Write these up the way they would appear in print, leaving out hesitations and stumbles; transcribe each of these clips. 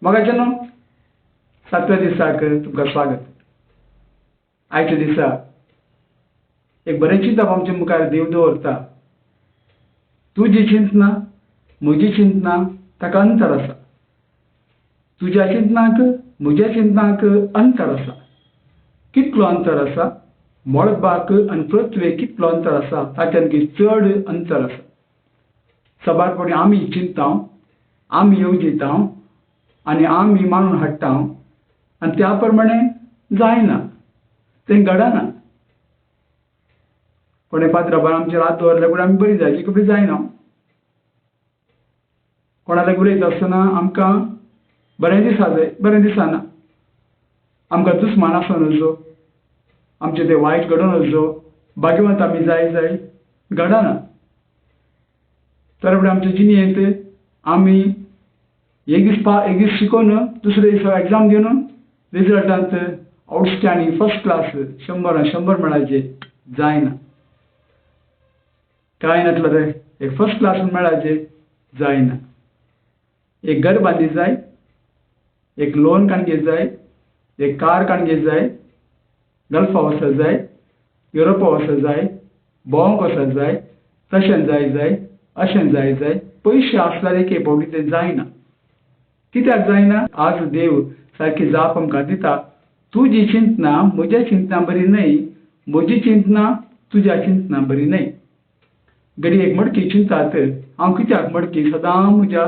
मगाच्यान 7व्या दिसाक तुमकां स्वागत. आयच्या दिसा एक बरें चिंतप आमच्या मुखार देव दवरता. तुजी चिंतना म्हजी चिंतना ताका अंतर आसा. तुज्या चिंतनाक म्हज्या चिंतनाक अंतर आसा. कितलो अंतर आसा? मळबाक आनी पृथ्वेक कितलो अंतर आसा ताच्यान चड अंतर आसा. सबारपणी आमी चिंताव, आमी येवजिताव आनी आमी मानून हाडटाव आनी त्या प्रमाणे जायना, तें घडना. कोणे पात्राबार आमचेर हात दवरले पूण आमी बरी जायची कपडे जायना. कोणाला उलयता आसतना आमकां बरें दिसना. आमकां दुस्मान आसूं नजो, आमचें तें वायट घडोवन नजो, भाग्यवंत आमी जाय घडना. तर आमच्या जिणेंत आमी एक दीस शिकून दुसरे दीस एग्जाम दिवन रिजल्टांत आउटस्टँडींग फर्स्ट क्लास 100 मेळाचे जायना. काय नातलं रे, एक फर्स्ट क्लास मेळाचे जायना. एक घर बांदी जाय, एक लोन काणगे जाय, एक कार काणगे जाय, गल्फा वचत जाय, युरोपा वचत जाय, भोंवंक वचत जाय, तशें जाय अशें जाय. पयशे आसल्यार एक फावटी तें जायना. कित्याक जायना? आज देव सारकी जाप आमकां दिता. तुजी चिंतना म्हज्या चिंतना बरी न्हय, म्हजी चिंतना तुज्या चिंतना बरी न्हय. घडी एक मडकी चिंतात, हांव कित्याक मडकी सदां म्हज्या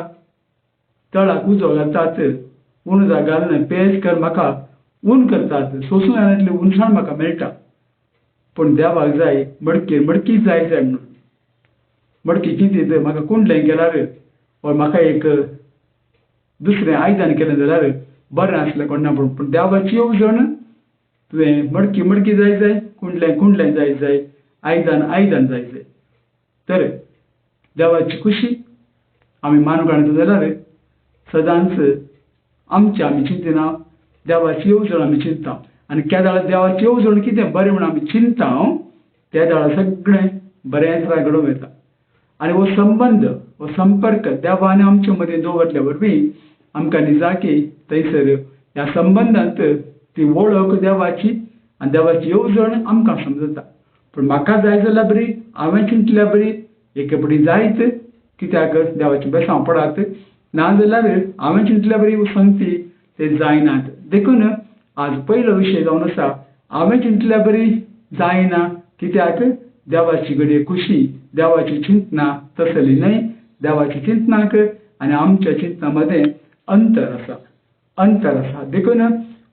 तळाक उजो घालतात, उण घालून पेज कर म्हाका ऊन करतात, सोंसूं येतलें उणसाण म्हाका मेळटा. पूण देवाक जाय मडकी जाय म्हणून. मडकी चिंतीत म्हाका कुंडलें केल्यार वा म्हाका एक दुसरें आयदन केलें जाल्यार बरें आसलें कोणा. पूण देवाची येवजण तुवें मडकी जाय, कुंडलें जाय, आयदन जाय. तर देवाची खुशी आमी मानूंक हाडटा जाल्यार सदांच आमी चिंतिना, देवाची येवजण आमी चिंताव. आनी केदाळ देवाची येवजण कितें बरें म्हणून आमी चिंताव, त्या दाळा सगळें बरेंच घडोवन येता. आनी हो संबंध, हो संपर्क देवान आमचे मदीं दवरल्या वरवीं आमकां निजाकी थंयसर ह्या संबंधांत ती वळख देवाची आनी देवाची येवजण आमकां समजता. पूण म्हाका जाय जाल्यार बरी, हांवें चिंतल्या बरी, एके फावटी जायत, कित्याक देवाची बेसांव पडात. ना जाल्यार हांवें चिंतल्या बरी संगती ते जायनात. देखून आज पयलो विशय जावन आसा, हांवें चिंतल्या बरी जायना. कित्याक? देवाची घडये खुशी, देवाची चिंतना तसली न्हय. देवाची चिंतनाक आनी आमच्या चिंतना मदें अंतर आसा. देखून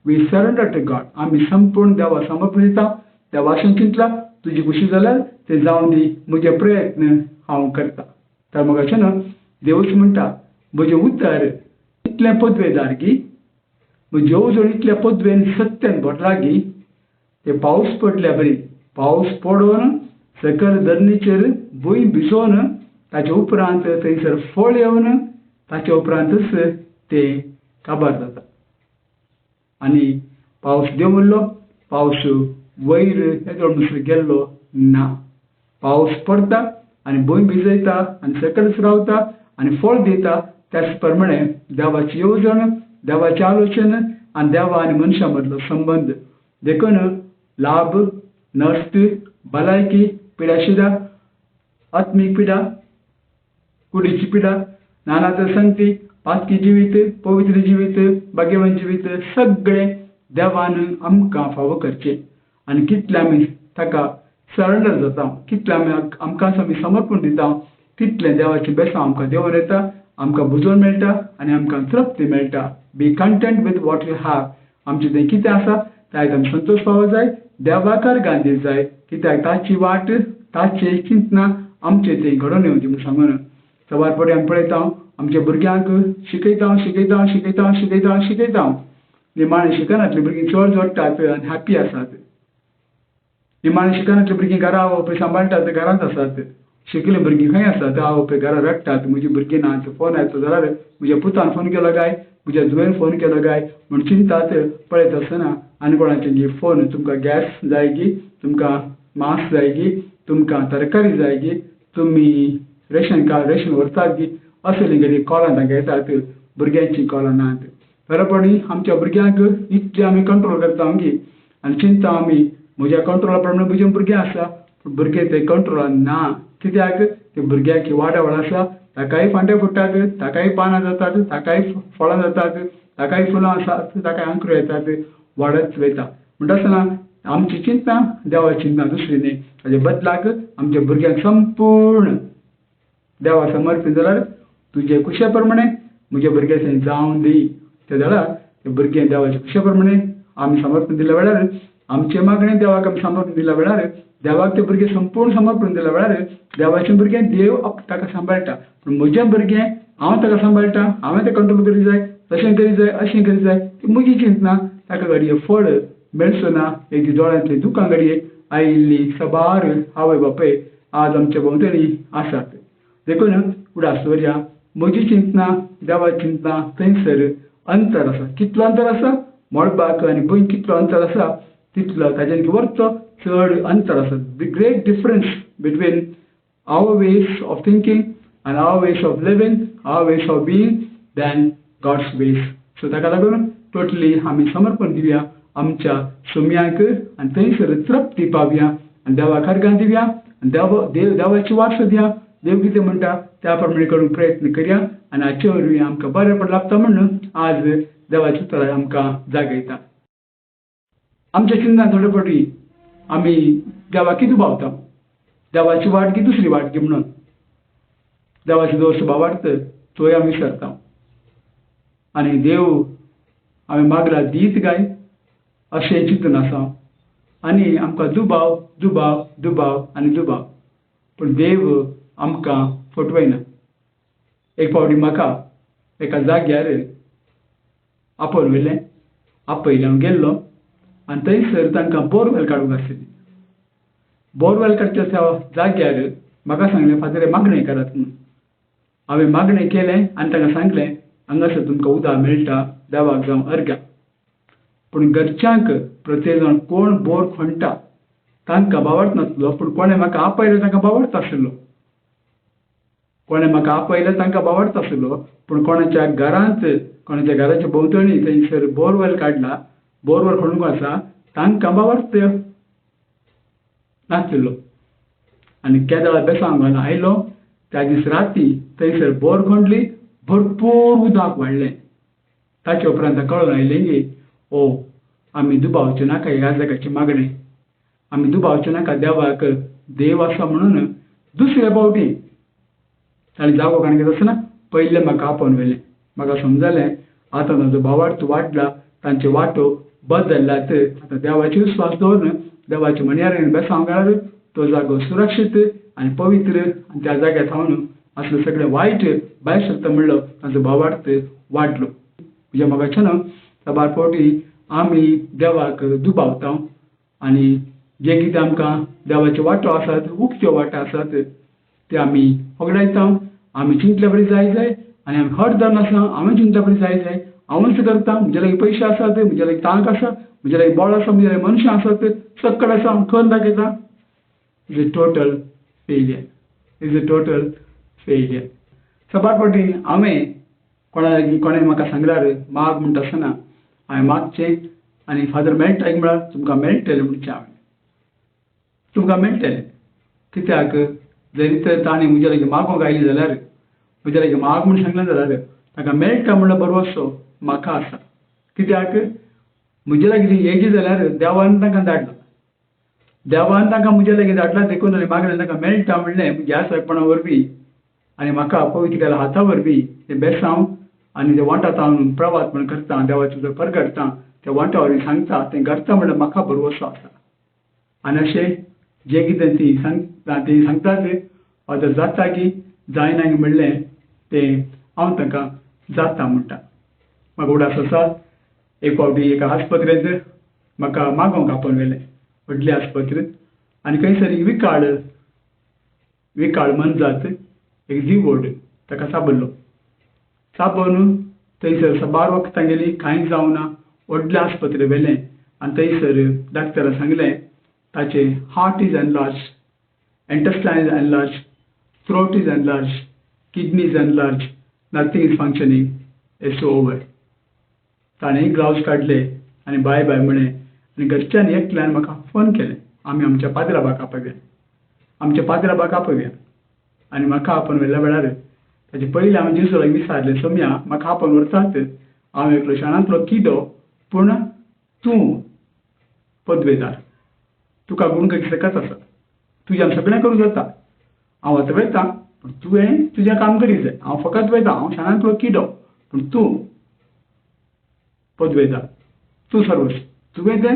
वी सरेंडर टू गॉड. आमी संपूर्ण देवा समर्पण दिता. देवाशें चिंतला, तुजी खुशी जाल्यार ते जावन दी, म्हजे प्रयत्न हांव करता. तर मगाच्यान देवच म्हणटा, म्हजें उतर इतलें पदवेदार गी, म्हजी येवजण इतल्या पदवेन सत्यान भरलागी, ते पावस पडल्या बरी, पावस पडोवन सकयल धरणीचेर भूंय भिजोवन ताचे उपरांत थंयसर फळ येवन ताचे उपरांतच ते काबार जाता. आनी पावस देंवल्लो, पावस वयर येदोळ दुसरो गेल्लो ना. पावस पडटा आनी भूंय भिजयता आनी सकयलच रावता आनी फळ दिता. त्याच प्रमाणे देवाची येवजण, देवाची आलोचन आनी देवा आनी मनशा मदलो संबंध. देखून लाभ, नश्ट, भलायकी, पिड्याशिदा, आत्मीक पिडा, कुडीची पिडा, नाना तर संगती, पातकी जिवीत, पवित्र जिवीत, भाग्यवान जिवीत सगळें देवान आमकां फावो करचें. आनी कितले आमी ताका सरेंडर जाता, कितले आमकां आमी समर्पण दिता, तितलें देवाची बेसांव आमकां देंवन येता, आमकां बुजोवन मेळटा आनी आमकां तृप्ती मेळटा. बी content with what you have. आमचें तें कितें आसा ताका आमी संतोश पावो जाय, देवाकार गांधी जाय. कित्याक ताची वाट, ताची चिंतना आमचे तें घडोवन येवची म्हूण सांगून सवार फुडें आमी पळयता आमच्या भुरग्यांक शिकयता. निमाणें शिकनातलीं भुरगीं चड जोडटात आनी हॅप्पी आसात. निमाणें शिकनातलीं भुरगीं घरा आवय सांबाळटात, घरांत आसात. शिकलीं भुरगीं खंय आसात, आवय घरा रडटात, म्हजीं भुरगीं नात. फोन येता जाल्यार म्हज्या पुतान फोन केलो काय, म्हज्या धुवेन फोन केलो काय म्हूण चिंतात. पळयत आसतना आनी कोणाचे फोन, तुमकां गॅस जाय गी, तुमकां मांस जाय गी, तुमकां तरकारी जाय गी, तुमी रेशन व्हरतात गी, असली घडी कॉलां तांकां येतात. भुरग्यांची कॉलां नात. बरोपणी आमच्या भुरग्यांक इतले आमी कंट्रोल करता आमगे आनी चिंता आमी म्हज्या कंट्रोला प्रमाणे म्हजे भुरगें आसा पूण भुरगे ते कंट्रोलान ना कित्याक ते भुरग्याक वाडवड आसा ताकाय फांटे फुट्टात ताकाय पानां जातात ताकाय फळां जातात ताकाय फुलां आसात ताकाय अंकुर येतात वाडत वयता म्हणटा आसतना आमची चिंता देवाची चिंता दुसरी न्ही ताचे बदलाक आमच्या भुरग्यांक संपूर्ण देवा समर्पीत जाल्यार तुजे कुशे प्रमाणे म्हजे भुरगे थंय जावन दी ते जाल्यार ते भुरगे देवाच्या कुशे प्रमाणे आमी समर्पण दिल्या वेळार आमचे मागणे देवाक आमी समर्पण दिल्या वेळार देवाक ते भुरगे संपूर्ण समर्पण दिल्या वेळार देवाचें भुरगें देव ताका सांबाळटा पूण म्हजें भुरगें हांव ताका सांबाळटा हांवें तें कंट्रोल करी जाय तशें करी जाय अशें करी जाय ती म्हजी चिंतना ताका घडये फळ मेळचो ना एक ती दोळ्यांतली दुकां घडये आयिल्ली सबार आवय बापय आज आमच्या भोंवतणी आसात देखून उडास दवरया म्हजी चिंतना देवाची चिंतना थंयसर अंतर आसा कितलो अंतर आसा मळबाक आनी भंय कितलो अंतर आसा तितलो ताच्यान व्हरचो चड अंतर आसा the great difference between our ways of thinking आनी our ways of living our ways of being than God's ways so ताका लागून टोटली आमी समर्पण दिवया आमच्या सुमयांक आनी थंयसर तृप्ती पावया आनी देवाक अर्गां दिवया आनी देवाची वाट सोदया देव कितें म्हणटा त्या प्रमाणे करूंक प्रयत्न करया आनी हाचे वरवीं आमकां बरेंपण लाभता म्हणून आज देवाची उतरां आमकां जागयता आमच्या चिंतान थोडे फावटी आमी देवाक कितें दुबावता देवाची वाट की दुसरी वाट की म्हणून देवाची जो स्वभाव वाटत तोय आमी विसरता आनी देव आमी मागला दीत गाय अशें चिंतून आसा आनी आमकां दुबाव दुबाव दुबाव आनी दुबाव पूण देव आमकां फटवयना एक फावटी म्हाका एका जाग्यार आपोवन व्हेलें आपयलें हांव गेल्लो आनी थंयसर तांकां बोरवेल काडूंक आसली बोरवेल काडच्या त्या जाग्यार म्हाका सांगलें फादर मागणें करात म्हणून हांवें मागणें केलें आनी तांकां सांगलें हांगासर तुमकां उदक मेळटा देवाक जावं अर्घ्याक पूण घरच्यांक प्रत्येक जाण कोण बोर खणटा तांकां बावडत नासलो पूण कोणें म्हाका आपयलें तांकां बावडता आसलो कोणें म्हाका आपयलें तांकां बावडता आसलो पूण कोणाच्या घरांत कोणाच्या घराच्या भोंवतणी थंयसर बोरवेल काडला बोरवेल खणूंक आसा तांकां बावडता नासलो आनी केदाळ बेसांव घालून आयलो त्या दीस राती थंयसर बोर खणली भरपूर उदक वाडलें ताचे उपरांत कळून आयलें की ओ आमी दुबावचें नाका ह्या जगाची मागणें आमी दुबावचें नाका देवाक देव आसा म्हणून दुसऱ्या फावटी ताणें जागो काणगेत आसतना पयलें म्हाका आपोवन व्हेलें म्हाका समजलें आतां ताजो भावार्थ वाडला तांचे वाटो बदल्ल्यात आतां देवाची विस्वास दवरून देवाच्या म्हणयार बेसांव घाल तो जागो सुरक्षीत आनी पवित्र आनी त्या जाग्यार थावन असलें सगळें वायट भायर सरता म्हणलो ताजो भावार्थ वाडलो म्हणजे म्हाका न्हू साबार फावटी आमी देवाक दुबावता आनी जे कितें आमकां देवाचे वाटो आसात उक्त्यो वाटो आसात ते आमी होगडायता आमी चिंतले बरी जाय आनी आमी हट धरून आसा हांवें चिंतले बरी जाय हांवूच करता म्हजे लागीं पयशे आसात म्हजे लागीं तांक आसा म्हजे लागीं बळ आसा म्हजे लागीं मनशां आसात सक्कड आसा हांव करून दाखयता इज अ टोटल फेलियर साबार फावटी हांवें कोणा लागीं कोणें म्हाका सांगल्यार माग म्हणटा आसतना हांवें मागचें आनी फादर मेळटा एक म्हळ्यार तुमकां मेळटलें म्हणचें हांवें तुमकां मेळटलें कित्याक जरी तर ताणें म्हजे लागीं मागोंक आयली जाल्यार म्हजे लागीं माग म्हूण सांगलें जाल्यार ताका मेळटा म्हणल्यार बरोसो म्हाका आसा कित्याक म्हजे लागीं येयली जाल्यार देवान तांकां धाडला देवान तांकां म्हजे लागीं धाडला देखून आनी मागणें तांकां मेळटा म्हणलें ह्या सरपणा वरवीं आनी म्हाका पवित्र हाता वरवीं तें बेसांव आनी तें वांटात हांव प्रवाद म्हण करता देवाचो जो परगडटा त्या वांटा वरवीं सांगता तें करता म्हणल्यार म्हाका बरोसो आसा आनी अशें जे कितें ती सांगतात ऑदर जाता की जायना म्हणलें तें हांव तांकां जाता म्हणटा म्हाका उडास आसा एक फावटी एका आस्पत्रेंत म्हाका मागोवंक आपोवन व्हेलें व्हडले आस्पत्रेंत आनी खंयसर विकाळ मनजात एक दिवोड ताका साबोवन थंयसर साबार वखदां गेलीं कांय जावना व्हडले आस्पत्रे व्हेलें आनी थंयसर डाक्टरान सांगलें ताचे heart is enlarge intestine is enlarged, throat is enlarged, kidney is enlarged, nothing is functioning, it's over. ताणेंय ग्लावज काडले आनी बाय बाय म्हणे आनी घरच्यांनी एकल्यान म्हाका फोन केले. आमी आमच्या पाद्राबाक आपयल्या आनी म्हाका आपोवन व्हेल्ल्या वेळार ताचे पयलीं हांवें जेजूला विचारलें, सोम्या म्हाका आपोवन व्हरतात, हांव एकलो शाळांतलो किडो, पूण तूं पदवेदार, तुका गूण सकत आसा, तुज्यान सगळें करूं जाता. हांव आतां वयतां, पूण तुवें तुजें काम करी जाय. हांव फकत वयतां, हांव शाळांतलो किडो, पूण तूं पदवेदार, तूं सर्वस्व, तुवें तें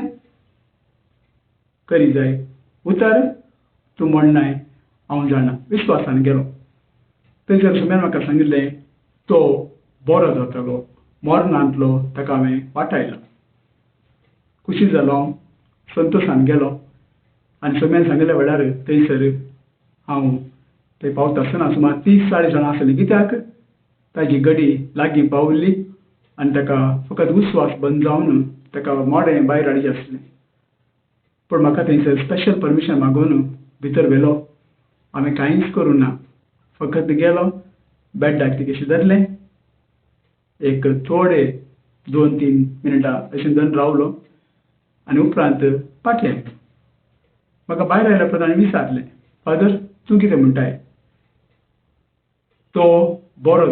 करी जाय. उतर तूं म्हणनाय हांव जाणा. विस्वासान गेलो. थंयसर सोम्यान म्हाका सांगिल्लें तो बरो जातलो, मरणांतलो ताका हांवें वाटायलो. खुशी जालो हांव, संतोशान गेलो आनी सोम्यान सांगिल्ल्या वेळार थंयसर हांव थंय पावता आसतना सुमार 30-40 जाणां आसलीं. कित्याक ताजी गडी लागीं पावल्ली आनी ताका फकत उस्वास बंद जावन ताका मोडें भायर हाडचें आसलें. पूण म्हाका थंयसर स्पेशल परमिशन मागून भितर व्हेलो. हांवें कांयच करूं ना, फकत गेलो, बेड्डाक तेगेशें धरलें, एक थोडे 2-3 मिनटां अशें धरून रावलो आनी उपरांत फाटलें आयलो. म्हाका भायर आयल्या उपरांत ताणें विचारलें, फादर तूं कितें म्हणटाय? तो बरो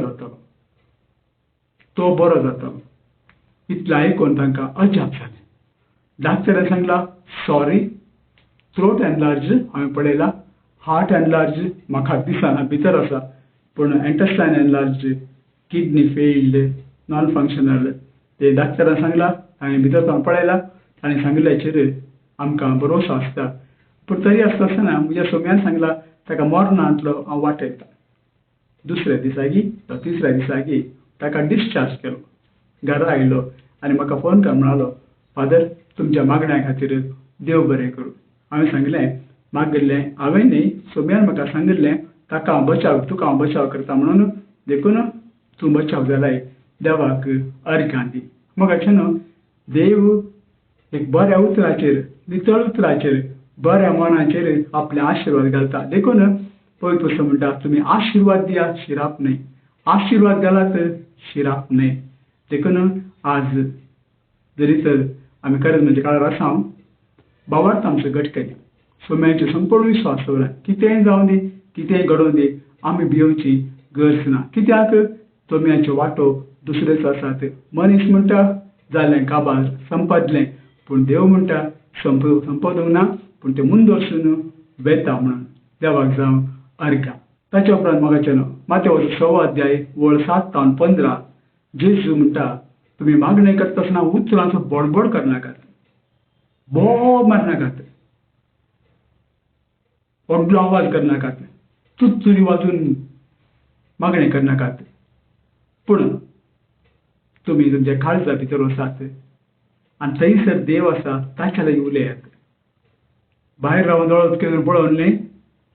जातलो. इतलें आयकून तांकां अजाप जालें. डाक्टरान सांगलां, सॉरी, थ्रोट एनलार्ज हांवें पळयला, हार्ट एनलार्ज म्हाका दिसना भितर आसा, पूण intestine enlarge, kidney failed, non functional. ते डाक्टरान सांगलां, हांवें भितर सावन पळयला, ताणें सांगिल्ल्याचेर आमकां भरोसो आसता. पूण तरी आसतना म्हज्या सोम्यान सांगलां ताका मरणांतलो हांव वाटयता. दुसऱ्या दिसाकी तो तिसऱ्या दिसाकी ताका डिस्चार्ज केलो. घरा आयलो आनी म्हाका फोन कर म्हणालो, फादर तुमच्या मागण्या खातीर देव बरें करूं. हांवें सांगलें मागिल्लें हांवें न्ही, सोम्यान म्हाका सांगिल्लें ताका हांव तुका हांव बचाव करता म्हणून, देखून तूं बचाव जालाय, देवाक अर्घ्यां दी. मोगाचें न्हू, देव एक बऱ्या उतराचेर, नितळ उतराचेर, बऱ्या मनाचेर आपले आशिर्वाद घालता. देखून पवित्र पुस्तक म्हणटा, तुमी आशिर्वाद दिया, शिराप न्हय. आशिर्वाद घालात, शिराप न्हय. देखून आज जरी तर आमी करजमेच्या काळार आसा, भावार्थ आमचो गट केल्या, सोम्याचेर संपूर्ण विश्वास दवरा. कितेंय जावं दी, कितेंय घडोवन दी, आमी भिवची गरज ना. कित्याक सोम्याच्यो वाटो दुसऱ्योच आसात. मनीस म्हणटा जालें काबार, संपदलें, पूण देव म्हणटा संपदूंक ना, पूण तें मुंद वचून वेता म्हणून. देवाक जावं अर्घ्या. ताच्या उपरांत मोगाचें न्हू, माथेव 6 अध्याय वळ 7-15 जेजू म्हणटा, तुमी मागणी करता आसतना उतरांचो बडबड करनाकात, बोब मारनाकात, व्हडलो आवाज करनाकात, तुरी वाजून मागणी करनाकात, पूण तुमी तुमच्या काळजा भितर वसात आनी थंयसर देव आसा ताच्या लागीं उलयात. भायर रावन दोळो करून पळोवन न्हय,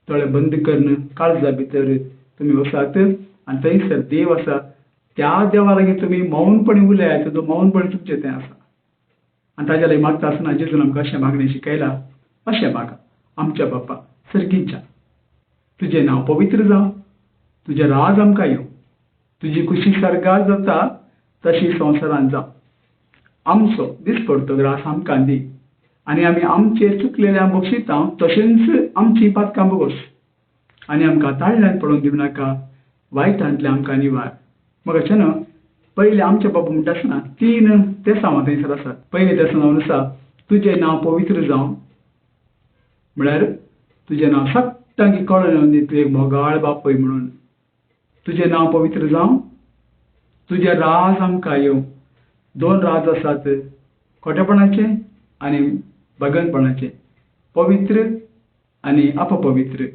दोळे बंद करून काळजा भितर तुमी वसात आनी थंयसर देव आसा त्या देवा लागीं तुमी मौनपणी उलयात. तो मौनपणी तुमचें तें आसा आनी ताच्या लागीं मागता आसतना जेजून आमकां अशें मागणें शिकयलां, अशें मागा, आमच्या बापा सर्गीच्या, तुजें नांव पवित्र जावं, तुजें राज आमकां येवं, तुजी खुशी सर्गार जाता तशी संवसारांत जावं. आमचो दिसपडटो ग्रास आमकां दी आनी आमी आमचेर चुकलेल्यांक बक्षिता तशेंच आमची पातकां बगोस आनी आमकां ताळ्यान पडोवन दिवं नाका, वायटांतल्यान आमकां निवार. मोगाचें न्हू, पयलीं आमचे बाबा म्हणटा आसतना 3 तेसां थंयसर आसात. पयलीं तेसां जावन आसा, तुजें नांव पवित्र जावं, म्हळ्यार तुजें नांव सट्टांकी कळोवन येवन दी, तूं एक मोगाळ बापय म्हणून. तुजें नांव पवित्र जावं, तुजें राज आमकां येवं. 2 राज आसात, खोटेपणाचें आनी भगणपणाचें, पवित्र आनी अपपवित्र.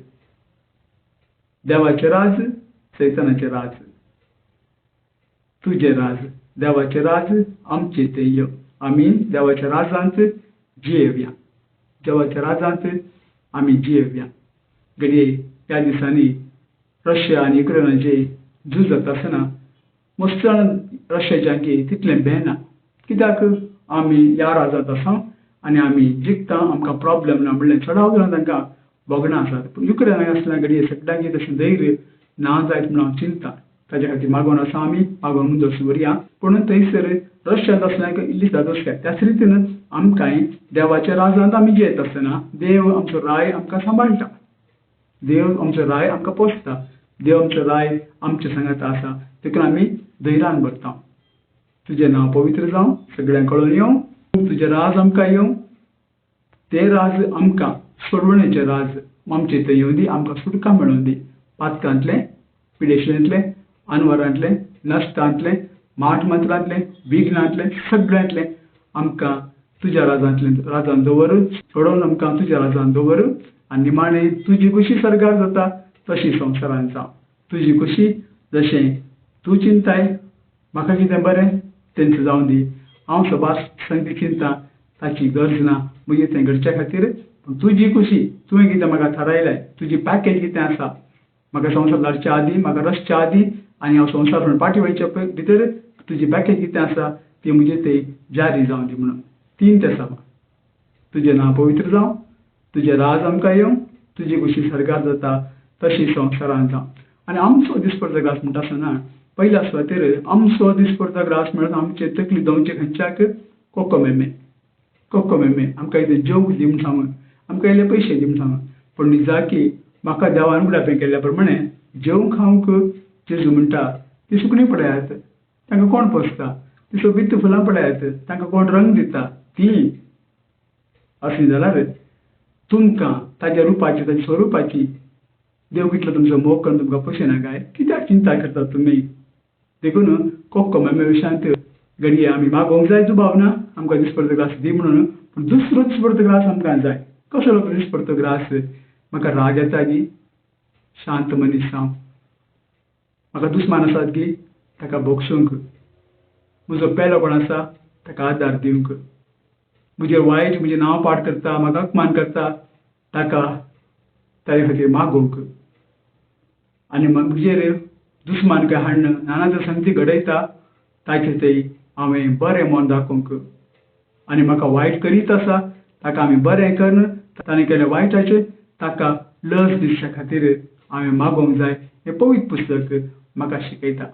देवाचें राज, सैतानाचें राज. तुजें राज, देवाचें राज आमचें तें यो. आमी देवाच्या राजांत जियेवया, देवाच्या राजांत आमी जियेवया. घडये ह्या दिसांनी रशिया आनी युक्रेनाचें झूज जाता आसतना मस्त रशियाच्यांकी तितलें भेना. कित्याक आमी ह्या राजांत आसा आनी आमी जिखता, आमकां प्रॉब्लेम ना म्हणलें चडाव जावन तांकां भोगणां आसात. पूण युक्रेनाक आसतना घडये सगळ्यांक तशें धैर्य ना जायत म्हूण हांव चिंता. ताजे खातीर मागोन आसा आमी मागोन मुजो सुवरिया पूण थंयसर रशियात असल्याक इल्ली जादोसल्या त्याच रितीन आमकांय देवाच्या राजांत आमी जियेत आसतना देव आमचो राय आमकां सांबाळटा, देव आमचो राय आमकां पोसता, देव आमचो राय आमच्या सांगात आसा देखून आमी धैर्यान भरता. तुजें नांव पवित्र जावं, सगळ्यांक कळून येवं, तुजें राज आमकां येवं, ते राज आमकां सोडवणेचें राज आमचे थंय येवं दी, आमकां सुटका मेळोवन दी. पातकांतले, पिडेशेंतले, अनवरांतले, नश्टांतले, माट मंत्रांतले, विघ्नांतले, सगळ्यांतले आमकां तुज्या राजांत दवर, सोडोवन आमकां तुज्या राजांत दवर आनी निमाणें तुजी कुशी सरकार जाता तशी संवसारांत जावं. तुजी कुशी जशें तूं चिंताय म्हाका कितें बरें तेंच जावं दी. हांव सभास संगती चिंता ताची गरज ना म्हजे तें घडचे खातीर, पूण तुजी कुशी तुवें कितें म्हाका थारायलें, तुजी पॅकेज कितें आसा, म्हाका संवसार धाडच्या आदी, म्हाका रसच्या आदी आनी हांव संवसार म्हणून पाटी वयच्या भितर तुजी पॅकेज कितें आसा ती म्हजे थंय जारी जावं दी म्हणून. 3 ते 6 तुजें नांव पवित्र जावं, तुजें राज आमकां येवं, तुजी कुशी सरकार जाता तशी संवसारांत जावं. आनी आमचो दिसपडटो ग्रास म्हणटा आसतना पयल्या सुवातेर आमचो दिसपडटो ग्रास म्हणून आमचे तकली दोंगचे खंयच्याक कोकोमेमे आमकां इथे जेवंक दी म्हूण सांगून, आमकां इल्ले पयशे दी म्हूण सांगून, पूण निजाकी म्हाका देवान बुडापें केल्ल्या प्रमाणे जेवंक खावंक जेजू म्हणटा ती सुकणीं पळयात, तांकां कोण पोसता, ती सोबीत फुलां पळयात, तांकां कोण रंग दिता, ती अशें जाल्यार तुमकां ताच्या रुपाची ताच्या स्वरुपाची देव कितलो तुमचो मोग करून तुमकां पोशिना काय, कित्याक चिंता करता तुमी. देखून कोकोमेमे विशयांत घडये आमी मागोवंक जाय भावना आमकां दिसपडटो ग्रास दी म्हणून, पूण दुसरो दिसपडटो ग्रास आमकां जाय. कसलो तो दिसपडटो ग्रास, म्हाका राग येता गी शांत मनीस जावं, म्हाका दुस्मान आसात गी ताका बोगसूंक, म्हजो पेलो कोण आसा ताका आदार दिवंक, म्हजेर वायट म्हजें नांव पाड करता, म्हाका अपमान करता ताका ताचे खातीर मागोवंक, आनी म्हजेर दुस्मान काय हाडून नाना तरे संगती घडयता ताचे थंय हांवें बरें मन दाखोवंक, आनी म्हाका वायट करीत आसा ताका आमी बरें करन ताणें केलें वायटाचें ताका लज दिवच्या खातीर हांवें मागोवंक जाय. हें पवित्र पुस्तक म्हाका शिकयता.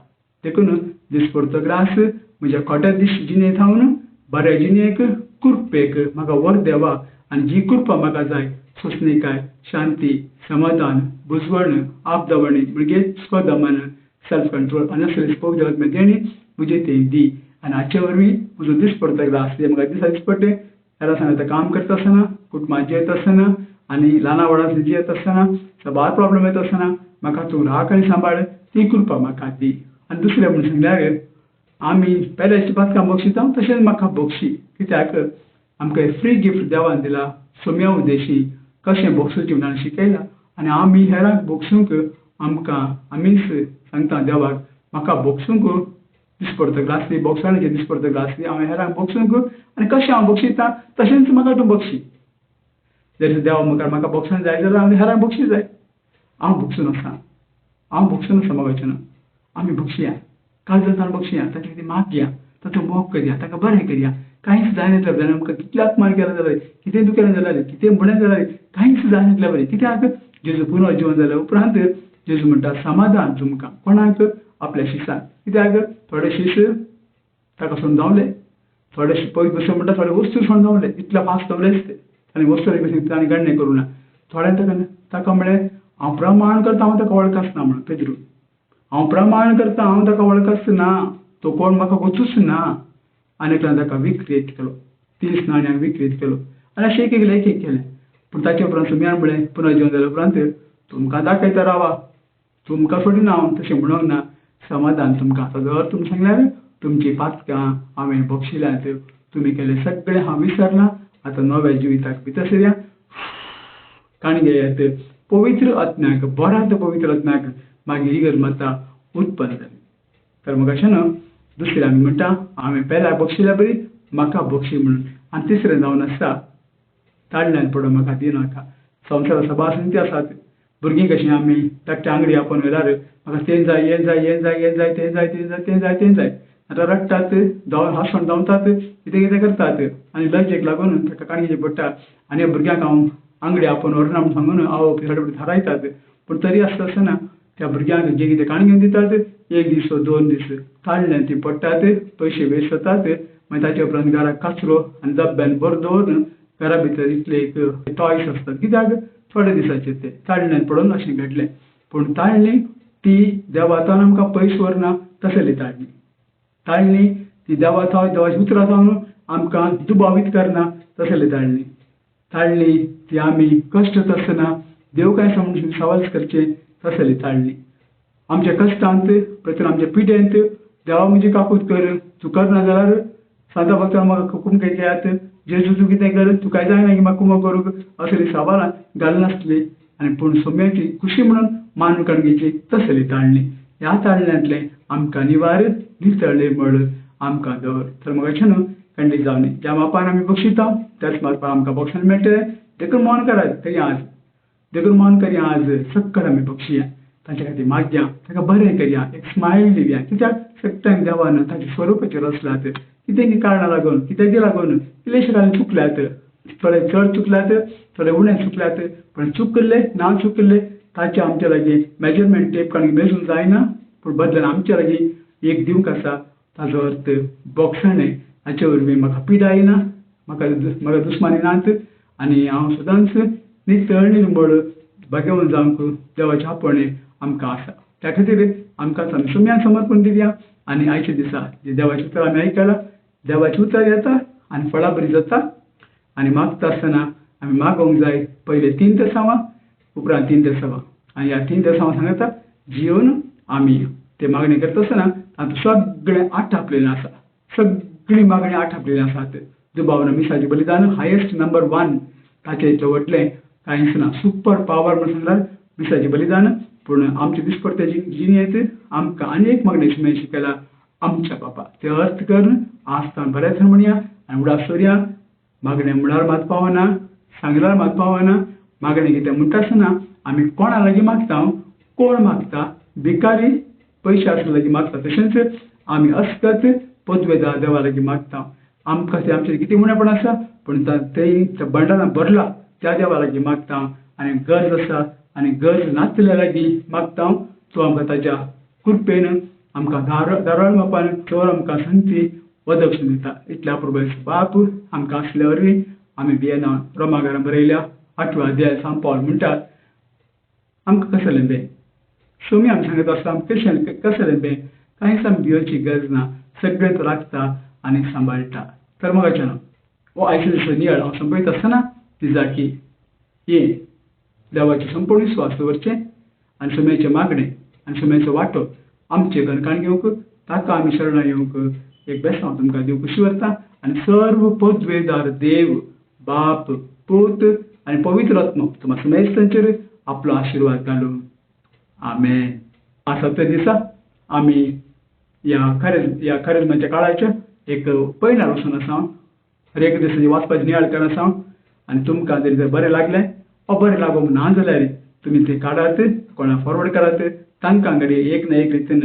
देखून दिसपडटो ग्रास म्हज्या खोट्या जिणेंत थावन बऱ्या जिणेक कृपेक म्हाका व्हर देवा, आनी जी कृपा म्हाका जाय सोंसणीकाय, शांती, समाधान, बुजवण, आपदावणी म्हणजे स्वदमन, सेल्फ कंट्रोल आनी असले स्पोक जगत में देणी म्हजे ते दी. आनी हाचे वरवीं म्हजो दिसपडटो ग्रास म्हाका दिसा पडटे हेरा सांगता काम करता आसतना, कुटुंबात जियेत आसतना आनी ल्हाना व्हडांतली जियेत आसतना, सबार प्रॉब्लेम येता आसतना म्हाका तूं राख आनी सांबाळ ती कृपा म्हाका दी. आनी दुसरें म्हणून सांगल्यार आमी पेल्याची बातकां बक्षिता तशेंच म्हाका बक्षी, कित्याक आमकां फ्री गिफ्ट देवान दिला. सोम्या उदेशी कशें बोगसूचें म्हणून शिकयलां आनी आमी हेरांक बोगसूंक आमकां आमीच सांगता देवाक म्हाका बोगसूंक दिसपडटो ग्रास दी, बोगसाणेचें दिसपडटो ग्रास दी, हांवें हेरांक बोगसूंक आनी कशें हांव बोगशितां तशेंच म्हाका तूं बक्षी. जर देवा म्हाका बोगसाण जाय जाल्यार हांवें हेरांक बक्षी जाय. हांव बोगसून आसा म्हाका वचना, आमी बक्षया काळजांतल्यान बक्षया, ताचे कितें मागया, ताचो मोग करया, ताका बरें करया. कांयच जाय नासल्या बरें आमकां कितले अपमान केला जाल्यार, कितें दुखें जाल्यार, कितें म्हणलें जाल्यार कांयच जाय नासल्या बरें. कित्याक जेजू पुनर्जीवन जाल्या उपरांत जेजू म्हणटा समाधान तुमकां कोणाक आपल्या शिसान. कित्याक थोडे शिश ताका समजावले, थोडे पयस बसून म्हणटा थोडे वस्तू समजावले, इतले फास्ट दवलेच ते आनी वस्तू तांणी गणने करूं ना. थोड्यांक ताका म्हळें हांव प्रमाण करता, हांव ताका वळखच ना म्हणून पेद्रू, हांव प्रमाण करता, हांव ताका वळखच ना, तो कोण म्हाका वचूच ना. आनी एकल्यान ताका विक्रेत केलो, 30 नाण्यांक विक्रेत केलो आनी अशें एक केलें. पूण ताचे उपरांत सुमयान म्हळें पुनर्जीवन जाल्या उपरांत तुमकां दाखयता रावा, तुमकां सोडिना हांव तशें म्हणूंक ना, समाधान तुमकां आतां. जर तुमी सांगल्यार तुमची पातकां हांवें बक्षिल्यांत, तुमी केलें सगळें हांव विसरना, आतां नव्या जिविताक भितर सरया. काणी घेयात पवित्र आत्म्याक, बऱ्यांत पवित्र आत्म्याक मागीर ही गरमता उत्पन्न जाली. तर म्हाका अशें न्हू, दुसरें आमी म्हणटा हांवें पेल्याक बक्षिल्या बरी म्हाका बक्षी म्हणून. आनी तिसरें जावन आसता ताळल्यान पडून म्हाका दिनाका. संवसारा सभा संगती आसात, भुरगीं कशीं आमी धाकट्या आंगडी आपोवन व्हेल्यार म्हाका तें जाय, हें जाय, हें जाय, हें जाय, तें जाय, तें जाय, तें जाय, तें जाय, आतां रडटात, हांसोन धांवतात, कितें कितें करतात आनी लजेक लागून ताका काणयेचें पडटा. आनी भुरग्यांक हांव आंगडी आपोवन व्हरना म्हूण सांगून आवय थारायतात. पूण तरी आसतना त्या भुरग्यांक जें कितें काणी घेवन दितात एक दीस 2 दीस ताळ्ळें ती पडटात, पयशे वेस्ट जातात. मागीर ताचे उपरांत घरा कचरो आनी डब्यान भर दवरून घरा भितर इतले एक टॉयस आसतात. कित्याक थोडे दिसाचे ते ताळ्ळें पडून अशें घडलें. पूण ताळ्ळी ती देवातान आमकां पयस व्हरना तसली ताळ्ळी. ताळ्ळी ती देवाची उतरां जावन आमकां दुबावीत करना तसली ताळ्ळी. ताळ्ळी ती आमी कश्ट आसतना देव काय समजून सवाल करचे तसली ताळ्ळी. आमच्या कश्टांत प्रत्येक आमच्या पिड्यांत देवा म्हजी काकूट कर, तूं करना जाल्यार सांजा भक्तान म्हाका हुकूम केल्यात, जेजू तूं कितें कर, तूं काय जायना की म्हाका कुमो करूंक असली सवालां घालनासली. आनी पूण सोम्याची खुशी म्हणून मान कणगेची तसली ताळ्ळी. ह्या ताळ्ळ्यांतले आमकां निवार नितळ मळ आमकां दवर. तर म्हाका न्हू खंडीत जावनी ज्या मापान आमी बक्षिता त्याच मापान आमकां बक्षण मेळटलें. देखून मौन करात करी आज, देखून मौन करी आज, सक्कल आमी बक्षिया, ताचे खातीर मागया, ताका बरें करया, एक स्मायल दिवया. कित्याक सगळ्यांक देवान ताच्या स्वरुपाचेर रचल्यात. कितें कारणां लागून, कित्याक लागून इल्लेशे काळान चुकल्यात, थोडे चड चुकल्यात, थोडे उणें चुकल्यात. पण चुकले ना चुकले ताचे आमचे लागीं मेजरमेंट टेप काडून मेजूंक जायना. पूण बदलान आमचे लागीं एक दिवंक आसा, ताजो अर्थ बोगसणें. हाचे वरवीं म्हाका पिडाय ना, म्हाका दुस्मानी नात आनी हांव सदांच नितळ निर्मळ भाग्यवान जावंक देवाचे आपणे आमकां आसा. त्या खातीर आमकां आमी सुम्याक समर्पण दिवया. आनी आयच्या दिसा जे देवाचें उतर आमी आयकलां, देवाचें उतर येता आनी फळां बरीं जाता. आनी मागता आसतना आमी मागोवंक जाय पयले 3 तेसावां, उपरांत 3 तेसावां. आनी ह्या 3 तेसावां सांगता जिवन आमी ते मागणी करता आसतना तातूंत सगळें आठ आपलेलें आसा. सगळीं मागणी आठ आपलेलीं आसात. दुबावना मिसाचें बलिदान हायेस्ट नंबर 1, ताचे व्हडलें कांयच ना. सुपर पावर म्हणून सांगल्यार मिसाचें बलिदान. पूण आमचे दिसपट्टे जिणेंत आमकां आनी एक मागणी शिकयला, आमच्या बापा ते अर्थ कर आसतान बरें म्हणया आनी उडास सोरया. मागणें म्हळ्यार मात पावना, सांगल्यार मात पावना. मागणें कितें म्हणटा आसतना आमी कोणा लागीं मागता, कोण मागता, भिकारी पयशे आसले लागीं मागता. तशेंच आमी अस्कत पदवेदार देवा लागीं मागता. आमकां ते आमचेर कितें उणेपण आसा पूण त्या बंडारान भरला त्या देवा लागीं मागता. आनी गरज आसा आनी गरज नासलेल्या लागीं मागता. तो आमकां ताच्या कृपेन आमकां दारोळ मापान चोर आमकां संगती वदक्षण दिता. इतल्या प्रभुचो बाप आमकां आसल्या वरवीं आमी भियेना. रोमाकारान बरयल्या 8व्या अध्याय सांग पौल म्हणटात आमकां कसलें बें. सोमी आमी सांगता आसता आमकां कसलें बें, कांयच आमी भियोची गरज ना. सगळें तो राखता आनी सांबाळटा. तर म्हाका हो आयच्या दिसा नियाळ हांव संपयता आसतना दिसा की हे देवाचे संपूर्ण विस्वास दवरचें आनी सोम्याचे मागणें आनी सोम्याचो वांटो आमचे घरकाण घेवंक, ताका आमी शरणां येवंक एक बेसांव तुमकां देव खुशी व्हरता. आनी सर्व पदवेदार देव बाप पूत आनी पवित्र आत्मा तुमकां समेस्तांचेर आपलो आशिर्वाद घालूं. आमेन. सप्त दिसा आमी ह्या खरेजमाच्या काळाच्या एक पयल्या वचून आसा. हर एक दिसाची वाचपाची नियाळ कर आसा. आनी तुमकां जर बरें लागलें वा बरें लागोंक ना जाल्यार तुमी ते काडात, कोणाक फॉरवर्ड करात. तांकां घडी एक ना एक रितीन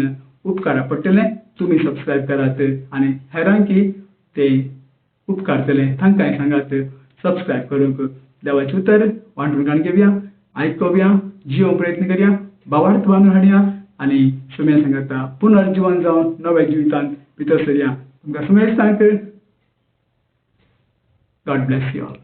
उपकारा पडटलें. तुमी सबस्क्रायब करात आनी हेरांकी ते उपकारतलें. तांकांय सांगात सबस्क्रायब करूंक. देवाचें उतर वांटून घेवया, आयकोवया, जियोवंक प्रयत्न करया, भावार्थ बांदून हाडया आनी सोम्या सांगता पुनर्जीवन जावन नव्या जिवितांत भितर सरया. तुमकां सोमेज सांगता. God bless you all.